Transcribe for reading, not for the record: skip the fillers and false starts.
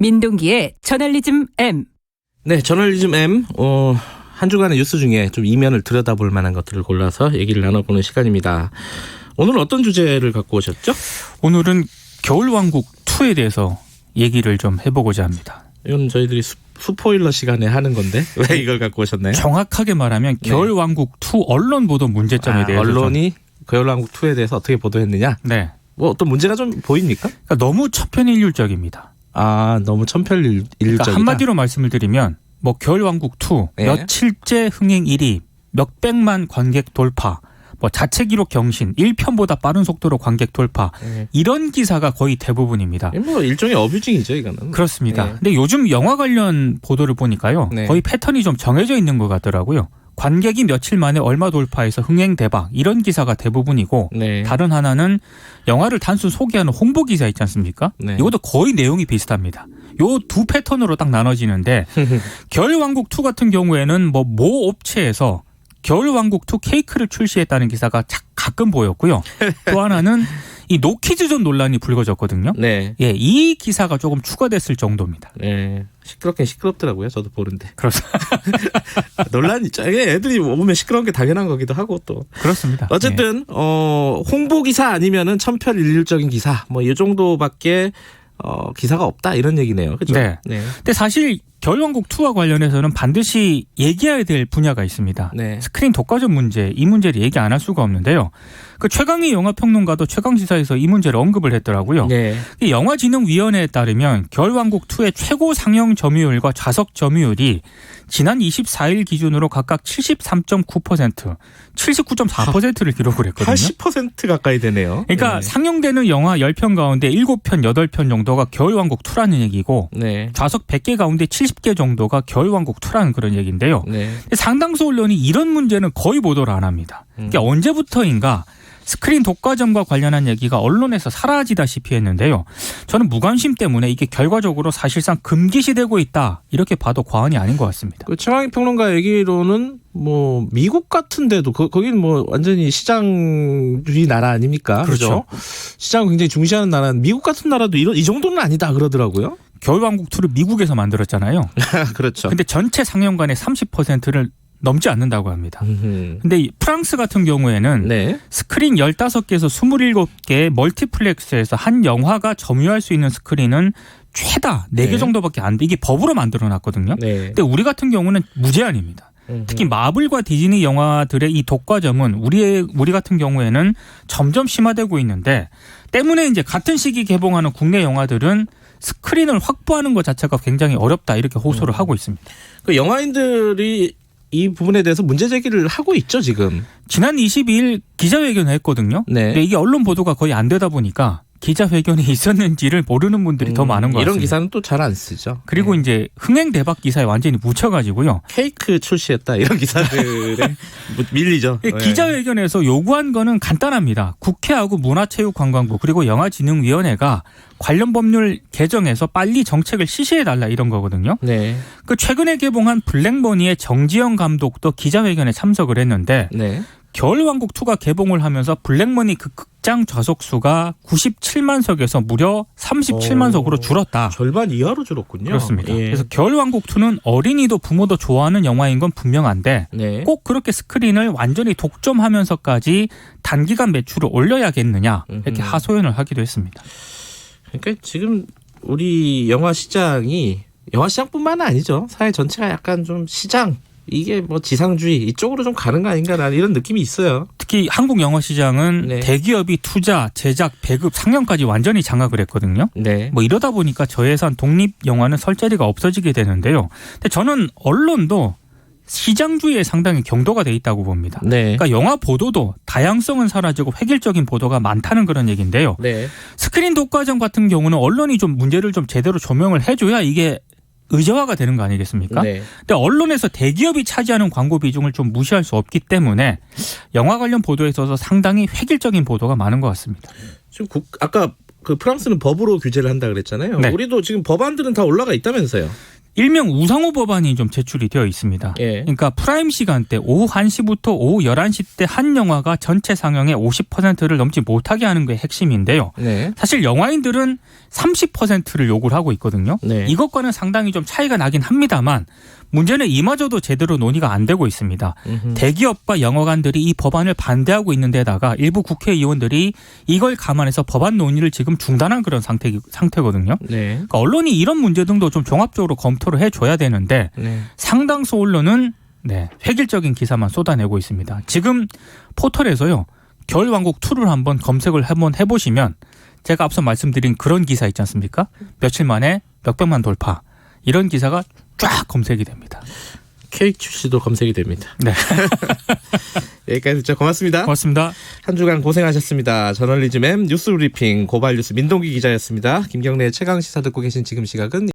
민동기의 저널리즘 M. 네, 저널리즘 M. 한 주간의 뉴스 중에 좀 이면을 들여다볼 만한 것들을 골라서 얘기를 나눠보는 시간입니다. 오늘은 어떤 주제를 갖고 오셨죠? 오늘은 겨울왕국2에 대해서 얘기를 좀 해보고자 합니다. 이건 저희들이 스포일러 시간에 하는 건데 왜 이걸 갖고 오셨나요? 정확하게 말하면 겨울왕국2 언론 보도 문제점에 대해서 언론이 겨울왕국2에 대해서 어떻게 보도했느냐? 네. 뭐 어떤 문제가 좀 보입니까? 그러니까 너무 천편일률적입니다. 너무 천편일률적이다. 그러니까 한마디로 말씀을 드리면 뭐 겨울왕국2 네. 며칠째 흥행 1위, 몇백만 관객 돌파, 뭐 자체 기록 경신, 1편보다 빠른 속도로 관객 돌파, 이런 기사가 거의 대부분입니다. 뭐 일종의 어뷰징이죠, 이거는. 그렇습니다. 네. 근데 요즘 영화 관련 보도를 보니까요. 네. 거의 패턴이 좀 정해져 있는 것 같더라고요. 관객이 며칠 만에 얼마 돌파해서 흥행 대박, 이런 기사가 대부분이고, 네. 다른 하나는 영화를 단순 소개하는 홍보 기사 있지 않습니까? 네. 이것도 거의 내용이 비슷합니다. 요 두 패턴으로 딱 나눠지는데 겨울왕국2 같은 경우에는 모 업체에서 겨울왕국2 케이크를 출시했다는 기사가 가끔 보였고요. 또 하나는 이 노키즈존 논란이 불거졌거든요. 네. 예, 이 기사가 조금 추가됐을 정도입니다. 네. 시끄럽긴 시끄럽더라고요. 저도 보는데. 그렇습니다. 논란이 있죠. 애들이 보면 시끄러운 게 당연한 거기도 하고 또. 그렇습니다. 어쨌든 홍보 기사 아니면은 천편일률적인 기사 뭐 이 정도밖에 기사가 없다 이런 얘기네요. 그렇죠? 네. 네. 근데 사실 겨울왕국2와 관련해서는 반드시 얘기해야 될 분야가 있습니다. 네. 스크린 독과점 문제, 이 문제를 얘기 안 할 수가 없는데요. 그 최강희 영화평론가도 최강시사에서 이 문제를 언급을 했더라고요. 네. 이 영화진흥위원회에 따르면 겨울왕국2의 최고 상영 점유율과 좌석 점유율이 지난 24일 기준으로 각각 73.9%, 79.4%를 기록을 했거든요. 80% 가까이 되네요. 그러니까 네. 상영되는 영화 10편 가운데 7편, 8편 정도가 겨울왕국2라는 얘기고 네. 좌석 100개 가운데 70개 정도가 겨울왕국2라는 그런 얘기인데요. 네. 상당수 언론이 이런 문제는 거의 보도를 안 합니다. 그러니까 언제부터인가 스크린 독과점과 관련한 얘기가 언론에서 사라지다시피 했는데요. 저는 무관심 때문에 이게 결과적으로 사실상 금기시되고 있다, 이렇게 봐도 과언이 아닌 것 같습니다. 그 최강희 평론가 얘기로는 뭐 미국 같은데도 거기는 뭐 완전히 시장주의 나라 아닙니까? 그렇죠. 시장 굉장히 중시하는 나라. 미국 같은 나라도 이 정도는 아니다 그러더라고요. 겨울왕국2를 미국에서 만들었잖아요. 그렇죠. 근데 전체 상영관의 30%를 넘지 않는다고 합니다. 근데 이 프랑스 같은 경우에는 네. 스크린 15개에서 27개의 멀티플렉스에서 한 영화가 점유할 수 있는 스크린은 최다 4개 네. 정도밖에 안 돼. 이게 법으로 만들어놨거든요. 네. 근데 우리 같은 경우는 무제한입니다. 특히 마블과 디즈니 영화들의 이 독과점은 우리 같은 경우에는 점점 심화되고 있는데, 때문에 이제 같은 시기 개봉하는 국내 영화들은 스크린을 확보하는 것 자체가 굉장히 어렵다, 이렇게 호소를 하고 있습니다. 그 영화인들이 이 부분에 대해서 문제 제기를 하고 있죠, 지금. 지난 22일 기자회견을 했거든요. 네. 근데 이게 언론 보도가 거의 안 되다 보니까 기자회견이 있었는지를 모르는 분들이 더 많은 것 같습니다. 이런 기사는 또 잘 안 쓰죠. 그리고 이제 흥행 대박 기사에 완전히 묻혀가지고요. 케이크 출시했다 이런 기사들에 밀리죠. 네. 기자회견에서 요구한 거는 간단합니다. 국회하고 문화체육관광부 그리고 영화진흥위원회가 관련 법률 개정해서 빨리 정책을 시시해달라, 이런 거거든요. 네. 그 최근에 개봉한 블랙머니의 정지영 감독도 기자회견에 참석을 했는데, 네. 겨울왕국2가 개봉을 하면서 블랙머니 그 극장 좌석수가 97만 석에서 무려 37만 석으로 줄었다. 절반 이하로 줄었군요. 그렇습니다. 예. 그래서 겨울왕국2는 어린이도 부모도 좋아하는 영화인 건 분명한데 네. 꼭 그렇게 스크린을 완전히 독점하면서까지 단기간 매출을 올려야겠느냐, 이렇게 하소연을 하기도 했습니다. 그러니까 지금 우리 영화 시장뿐만 아니죠. 사회 전체가 약간 좀 시장, 이게 뭐 지상주의 이쪽으로 좀 가는 거 아닌가라는 이런 느낌이 있어요. 특히 한국 영화 시장은 네. 대기업이 투자, 제작, 배급, 상영까지 완전히 장악을 했거든요. 네. 뭐 이러다 보니까 저예산 독립 영화는 설 자리가 없어지게 되는데요. 근데 저는 언론도 시장주의에 상당히 경도가 돼 있다고 봅니다. 네. 그러니까 영화 보도도 다양성은 사라지고 획일적인 보도가 많다는 그런 얘기인데요. 네. 스크린 독과점 같은 경우는 언론이 좀 문제를 좀 제대로 조명을 해줘야 이게 의제화가 되는 거 아니겠습니까? 네. 근데 언론에서 대기업이 차지하는 광고 비중을 좀 무시할 수 없기 때문에 영화 관련 보도에 있어서 상당히 획일적인 보도가 많은 것 같습니다. 지금 아까 그 프랑스는 법으로 규제를 한다 그랬잖아요. 네. 우리도 지금 법안들은 다 올라가 있다면서요. 일명 우상호 법안이 좀 제출이 되어 있습니다. 예. 그러니까 프라임 시간대 오후 1시부터 오후 11시 때 한 영화가 전체 상영의 50%를 넘지 못하게 하는 게 핵심인데요. 네. 사실 영화인들은 30%를 요구를 하고 있거든요. 네. 이것과는 상당히 좀 차이가 나긴 합니다만 문제는 이마저도 제대로 논의가 안 되고 있습니다. 대기업과 영화관들이 이 법안을 반대하고 있는 데다가 일부 국회의원들이 이걸 감안해서 법안 논의를 지금 중단한 그런 상태거든요. 네. 그러니까 언론이 이런 문제 등도 좀 종합적으로 검토를 해줘야 되는데 네. 상당수 언론은 획일적인 기사만 쏟아내고 있습니다. 지금 포털에서요. 겨울왕국 2를 한번 검색을 한번 해보시면 제가 앞서 말씀드린 그런 기사 있지 않습니까? 며칠 만에 몇백만 돌파. 이런 기사가 쫙 검색이 됩니다. KQC도 검색이 됩니다. 네. 여기까지 듣죠. 고맙습니다. 고맙습니다. 한 주간 고생하셨습니다. 저널리즘 M 뉴스 브리핑 고발뉴스 민동기 기자였습니다. 김경래의 최강시사 듣고 계신 지금 시각은